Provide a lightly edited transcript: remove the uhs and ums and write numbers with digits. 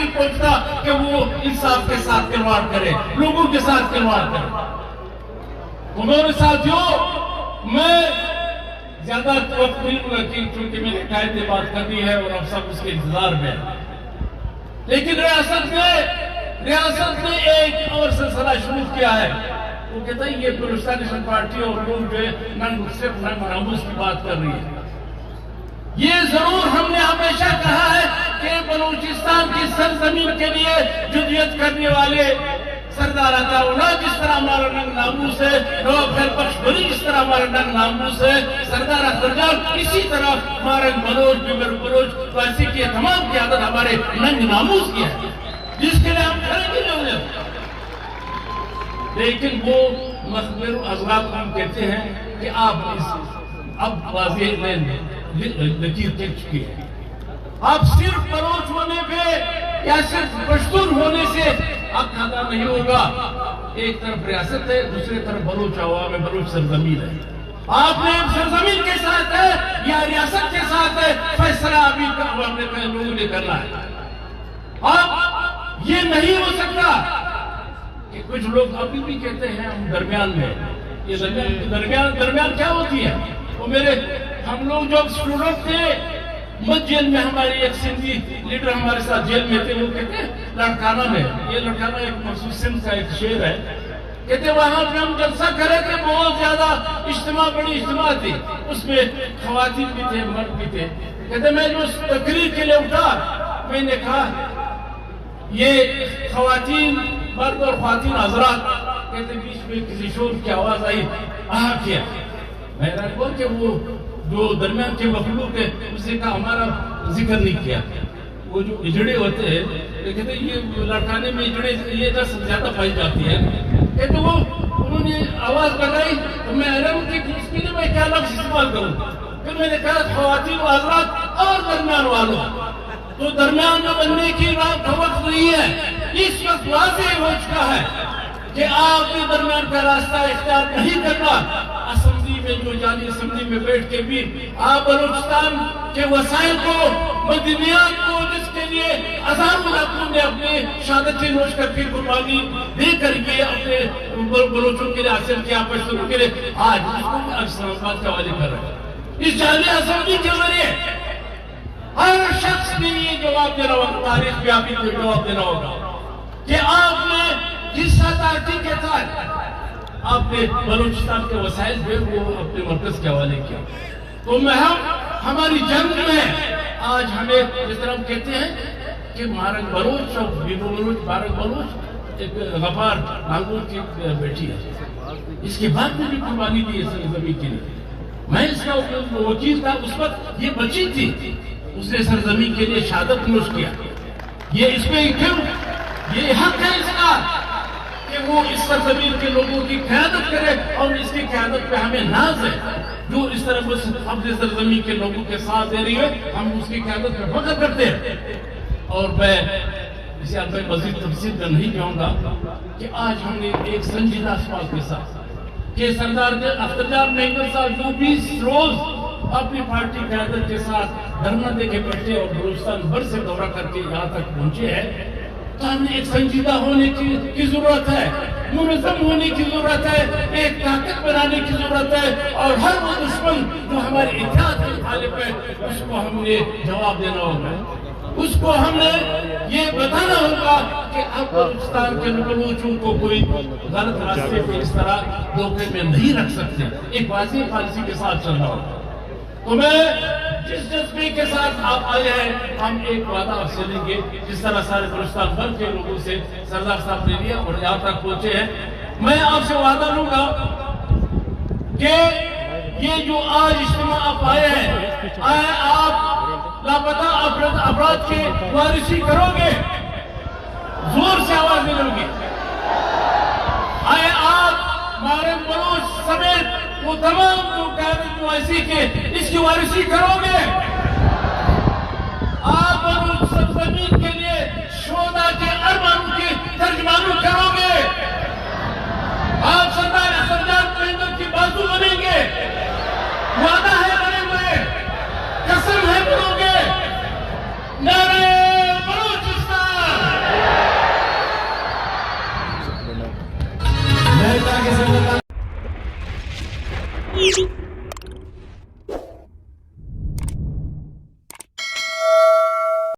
نہیں پہنچتا کہ وہ انصاف کے ساتھ کھلواڑ کرے، لوگوں کے ساتھ کھلواڑ کرے۔ تو میرے ساتھیوں، میں زیادہ وقت نہیں لوں گا کیونکہ میں نے قاعدے بات کرنی ہے اور اب سب اس کے انتظار میں ہیں۔ لیکن ریاست نے ایک اور سلسلہ شروع کیا ہے۔ وہ کہتا ہے یہ بلوچستان نیشنل پارٹی اور لوگ جو صرف ننگ ناموس کی بات کر رہی ہے۔ یہ ضرور ہم نے ہمیشہ کہا ہے کہ بلوچستان کی سرزمین کے لیے جدوجہد کرنے والے سردار عطا اللہ جس طرح ہمارا ننگ ناموس ہے، نواب خیر بخش بری جس طرح ہمارا ننگ ناموس ہے، سردار اختر جان اسی طرح مارنگ بلوچ، بیبر بلوچ ویسی کی تمام قیادت ہمارے ننگ ناموس کی ہے، جس کے لیے ہم کھڑے بھی نہیں ہوئے۔ لیکن وہ مخبر حضرات ہم کہتے ہیں کہ آپ اب واضح لکیر کر چکے ہیں۔ آپ صرف بلوچ ہونے پہ یا صرف پشتون ہونے سے اب کھاتا نہیں ہوگا۔ ایک طرف ریاست ہے، دوسری طرف بلوچ عوام ہے، بلوچ سرزمین ہے۔ آپ نے سرزمین کے ساتھ ہے یا ریاست کے ساتھ ہے، فیصلہ ابھی عوام نے لوگوں نے کرنا ہے۔ اب یہ نہیں ہو سکتا کہ کچھ لوگ ابھی بھی کہتے ہیں ہم درمیان میں۔ یہ درمیان کیا ہوتی ہے؟ وہ ہم لوگ جو اسٹوڈنٹ تھے مت جیل میں، ہماری ایک سندھی لیڈر ہمارے ساتھ جیل میں تھے، وہ کہتے ہیں لڑکانہ میں، یہ لڑکانہ ایک مخصوص سندھ کا ایک شعر ہے، کہتے وہاں پہ ہم جلسہ کرے تھے، بہت زیادہ اجتماع، بڑی اجتماع تھی، اس میں خواتین بھی تھے، مرد بھی تھے۔ کہتے میں جو تقریر کے لیے اٹھا، میں نے کہا یہ خواتین، مرد اور خواتین حضرات، کہتے بیچ میں کسی شور کی آواز آئی، آہا کیا۔ میں نے کہا کہ وہ جو درمیان کے مخلوق ہے اس نے کہا ہمارا ذکر نہیں کیا۔ وہ جو اجڑے ہوتے ہیں، کہتے ہیں یہ لڑکانے میں اجڑے یہ زیادہ پائی جاتی ہے، کہتے وہ انہوں نے آواز لگائی تو میں حیران کہ اس کے لیے میں کیا لفظ استعمال کروں۔ پھر میں نے کہا خواتین و حضرات اور درمیان والوں، تو درمیان میں بننے کی رات وقت نہیں ہے، اس وقت واضح ہو چکا ہے کہ آپ کے درمیان کا راستہ اختیار نہیں کرنا۔ اسمبلی میں جو جانی اسمبلی میں بیٹھ کے بھی آپ بلوچستان کے وسائل کو، مدنیات کو، جس کے لیے ہزاروں لاکھوں نے اپنے شہادت نوش کر کے قربانی دے کر کے اپنے بلوچوں کے لیے حاصل کیا، پشتونوں کے لیے آج اس کو اسلام آباد کے حوالے کر رہے ہیں۔ اس جعلی اسمبلی کے ذریعے ہر شخص نے یہ جواب دینا ہوگا، تاریخ بھی آپ کو جواب دینا ہوگا کہ آپ نے جس اتھارٹی کے ساتھ آپ نے بلوچستان کے وسائل پہ وہ اپنے مرکز کے حوالے کیا۔ تو ہماری جنگ میں آج ہمیں جس طرح ہم کہتے ہیں کہ مارنگ بلوچ اور بیبر بلوچ، مارنگ بلوچ ایک غفار نانگور کی بیٹی ہے، اس کے بعد میں بھی قربانی دی ہے سرزمین کے لیے۔ میں اس کا وکیل تھا، اس وقت یہ بچی تھی، اس نے سرزمین کے لیے شہادت نوش کیا۔ یہ اس پہ کیوں؟ یہ حق ہے اس کا کہ وہ اس سرزمین کے لوگوں کی قیادت کرے، اور اس کی قیادت پہ ہمیں ناز ہے۔ جو اس طرح اپنے سرزمین کے لوگوں کے ساتھ دے رہی ہے، ہم اس کی قیادت پہ فخر کرتے ہیں۔ اور میں اسے اب میں مزید تفصیل میں نہیں جاؤں گا کہ آج ہم نے ایک سنجیدہ سوال کے ساتھ کہ سردار اختر جان مینگل صاحب جو 20 روز اپنی پارٹی قیادت کے ساتھ دھرنا دے کے بیٹھے اور بلوچستان بھر سے دورہ کر کے یہاں تک پہنچے ہیں، تو ہم نے ایک سنجیدہ ہونے کی ضرورت ہے، منظم ہونے کی ضرورت ہے، ایک طاقت بنانے کی ضرورت ہے، اور ہر وہ دشمن جو ہمارے اتحاد کے مخالف ہے اس کو ہم نے جواب دینا ہوگا۔ اس کو ہم نے یہ بتانا ہوگا کہ اب بلوچستان کے بلوچوں کو کوئی غلط راستے پہ اس طرح دھوکے میں نہیں رکھ سکتے، ایک واضح پالیسی کے ساتھ چلنا ہوگا۔ تو میں جس جذبے کے ساتھ آپ آئے ہیں، ہم ایک وعدہ آپ سے لیں گے، جس طرح سارے بلوچستان بھر کے لوگوں سے سردار صاحب نے لیا اور یہاں تک پہنچے ہیں، میں آپ سے وعدہ لوں گا کہ یہ جو آج اجتماع آپ آئے ہیں، آپ لاپتہ افراد کے وارثی کرو گے، زور سے آواز دے لو گے، آپ مارنگ بلوچ سمیت وہ تمام جو قیادت جو ایسی کے اس کی وارثی کرو گے، آپ بلوچ سرزمین کے لیے شہداء کے ارمانوں کی ترجمانی کرو گے، آپ سردار اختر جان مینگل کی بازو بنیں گے، وعدہ ہے بنے ہوئے، قسم ہے بنو گے، نعرہ بلوچستان، ہے۔